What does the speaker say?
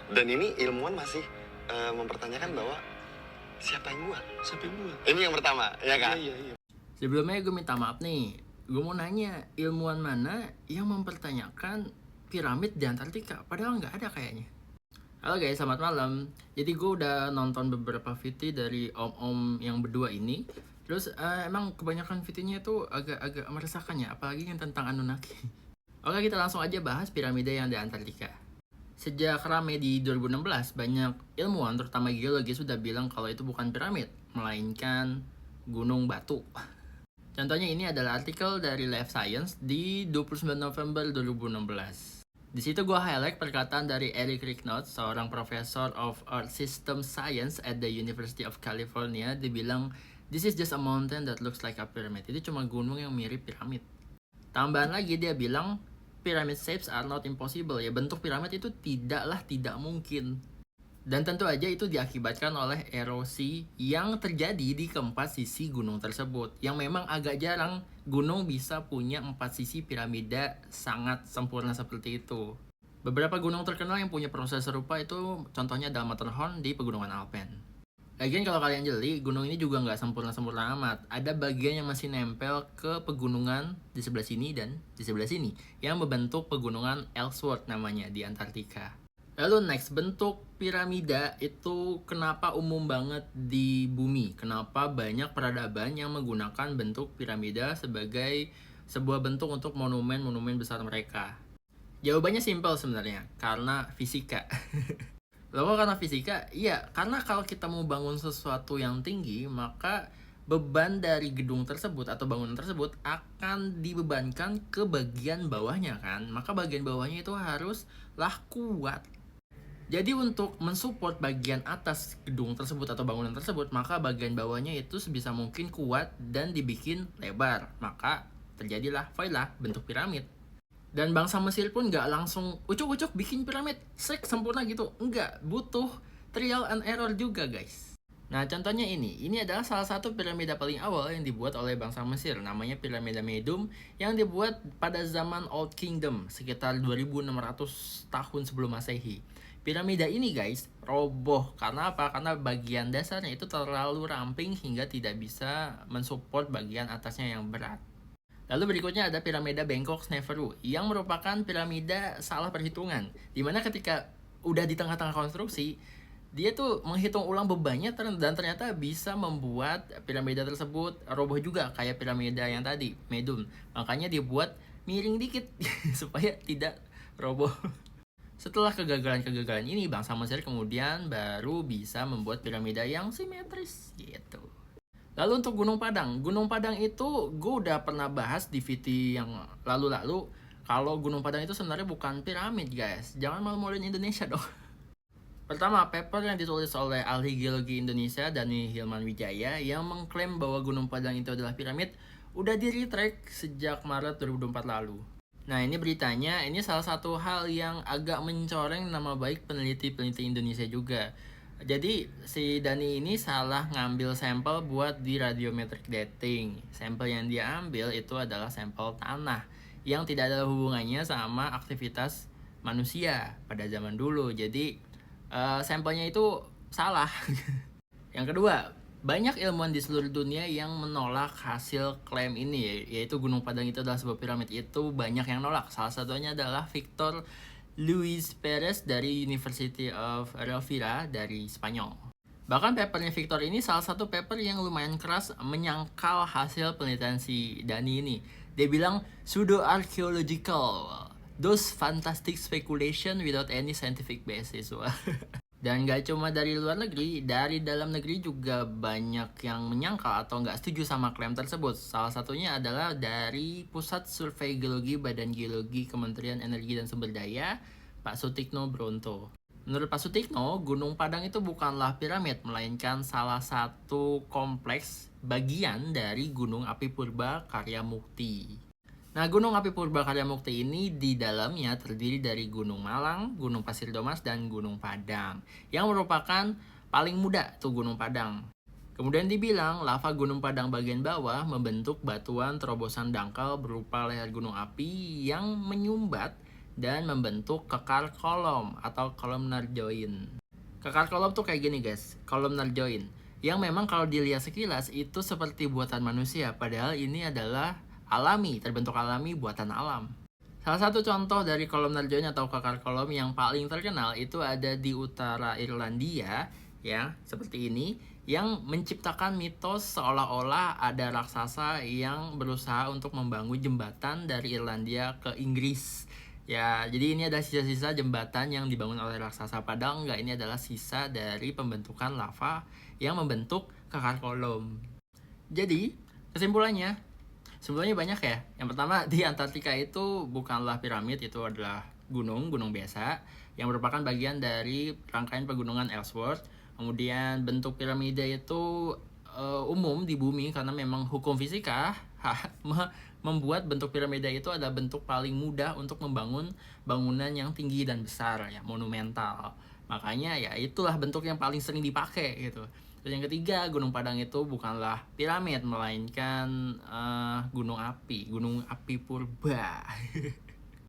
Dan ini ilmuwan masih mempertanyakan bahwa siapa yang buat? Ini yang pertama, ya kan? Iya. Sebelumnya gue minta maaf nih, gue mau nanya ilmuwan mana yang mempertanyakan piramid di Antartika, padahal nggak ada kayaknya. Halo guys, selamat malam. Jadi gue udah nonton beberapa video dari om-om yang berdua ini. Terus emang kebanyakan videonya itu agak meresahkan ya, apalagi yang tentang Anunnaki. Oke, kita langsung aja bahas piramida yang di Antartika. Sejak rame di 2016, banyak ilmuwan terutama geologi sudah bilang kalau itu bukan piramid, melainkan gunung batu. Contohnya ini adalah artikel dari Life Science di 29 November 2016. Di situ gue highlight perkataan dari Eric Ricknott, seorang professor of Earth System Science at the University of California. Dia bilang, "This is just a mountain that looks like a pyramid." Itu cuma gunung yang mirip piramid. Tambahan lagi dia bilang, "Pyramid shapes are not impossible." Ya, bentuk piramid itu tidak mungkin. Dan tentu aja itu diakibatkan oleh erosi yang terjadi di keempat sisi gunung tersebut. Yang memang agak jarang gunung bisa punya 4 sisi piramida sangat sempurna seperti itu. Beberapa gunung terkenal yang punya proses serupa itu contohnya adalah Matterhorn di pegunungan Alpen. Lagian kalau kalian jeli, gunung ini juga nggak sempurna-sempurna amat. Ada bagian yang masih nempel ke pegunungan di sebelah sini dan di sebelah sini, yang membentuk pegunungan Ellsworth namanya di Antartika. Lalu next, bentuk piramida itu kenapa umum banget di bumi? Kenapa banyak peradaban yang menggunakan bentuk piramida sebagai sebuah bentuk untuk monumen-monumen besar mereka? Jawabannya simpel sebenarnya, karena fisika. Lalu karena fisika? Iya, karena kalau kita mau bangun sesuatu yang tinggi, maka beban dari gedung tersebut atau bangunan tersebut akan dibebankan ke bagian bawahnya kan. Maka bagian bawahnya itu haruslah kuat. Jadi untuk mensupport bagian atas gedung tersebut atau bangunan tersebut, maka bagian bawahnya itu sebisa mungkin kuat dan dibikin lebar. Maka terjadilah voila bentuk piramid. Dan bangsa Mesir pun nggak langsung ucuk-ucuk bikin piramid sempurna gitu. Enggak, butuh trial and error juga guys. Nah contohnya ini adalah salah satu piramida paling awal yang dibuat oleh bangsa Mesir. Namanya piramida Medum yang dibuat pada zaman Old Kingdom sekitar 2600 tahun sebelum Masehi. Piramida ini guys roboh karena apa? Karena bagian dasarnya itu terlalu ramping hingga tidak bisa mensupport bagian atasnya yang berat. Lalu berikutnya ada piramida Bangkok Sneferu yang merupakan piramida salah perhitungan. Dimana ketika udah di tengah-tengah konstruksi, dia tuh menghitung ulang bebannya dan ternyata bisa membuat piramida tersebut roboh juga kayak piramida yang tadi, Medum. Makanya dibuat miring dikit supaya tidak roboh. Setelah kegagalan ini, bangsa Mesir kemudian baru bisa membuat piramida yang simetris gitu. Lalu untuk Gunung Padang itu gue udah pernah bahas di video yang lalu-lalu. Kalau Gunung Padang itu sebenarnya bukan piramid guys, jangan malu-maluin Indonesia dong. Pertama, paper yang ditulis oleh ahli geologi Indonesia Dani Hilman Wijaya yang mengklaim bahwa Gunung Padang itu adalah piramid udah di-retract sejak Maret 2024 lalu. Nah ini beritanya, ini salah satu hal yang agak mencoreng nama baik peneliti-peneliti Indonesia juga. Jadi si Dani ini salah ngambil sampel buat di radiometric dating. Sampel yang dia ambil itu adalah sampel tanah yang tidak ada hubungannya sama aktivitas manusia pada zaman dulu. Jadi sampelnya itu salah. Yang kedua, banyak ilmuwan di seluruh dunia yang menolak hasil klaim ini, yaitu Gunung Padang itu adalah sebuah piramid. Itu banyak yang nolak. Salah satunya adalah Victor Luis Perez dari University of Rovira dari Spanyol. Bahkan papernya Victor ini salah satu paper yang lumayan keras menyangkal hasil penelitian si Dani ini. Dia bilang pseudo-archaeological, those fantastic speculation without any scientific basis. Dan gak cuma dari luar negeri, dari dalam negeri juga banyak yang menyangkal atau gak setuju sama klaim tersebut. Salah satunya adalah dari Pusat Survei Geologi Badan Geologi Kementerian Energi dan Sumber Daya, Pak Sutikno Bronto. Menurut Pak Sutikno, Gunung Padang itu bukanlah piramid, melainkan salah satu kompleks bagian dari Gunung Api Purba Karya Mukti. Nah, Gunung Api Purba Karya Mukti ini di dalamnya terdiri dari Gunung Malang, Gunung Pasir Domas, dan Gunung Padang, yang merupakan paling muda tuh Gunung Padang. Kemudian dibilang lava Gunung Padang bagian bawah membentuk batuan terobosan dangkal berupa leher gunung api yang menyumbat dan membentuk kekar kolom atau columnar joint. Kekar kolom tuh kayak gini guys, columnar joint, yang memang kalau dilihat sekilas itu seperti buatan manusia, padahal ini adalah alami, terbentuk alami buatan alam. Salah satu contoh dari columnar joint atau kekar kolom yang paling terkenal itu ada di utara Irlandia, ya, seperti ini, yang menciptakan mitos seolah-olah ada raksasa yang berusaha untuk membangun jembatan dari Irlandia ke Inggris. Ya, jadi ini ada sisa-sisa jembatan yang dibangun oleh raksasa, padahal enggak, ini adalah sisa dari pembentukan lava yang membentuk kekar kolom. Jadi, kesimpulannya, sebenarnya banyak ya. Yang pertama, di Antartika itu bukanlah piramid, itu adalah gunung biasa yang merupakan bagian dari rangkaian pegunungan Ellsworth. Kemudian bentuk piramida itu umum di bumi karena memang hukum fisika membuat bentuk piramida itu adalah bentuk paling mudah untuk membangun bangunan yang tinggi dan besar, ya, monumental. Makanya ya itulah bentuk yang paling sering dipakai gitu. Terus yang ketiga, Gunung Padang itu bukanlah piramid, melainkan gunung api purba.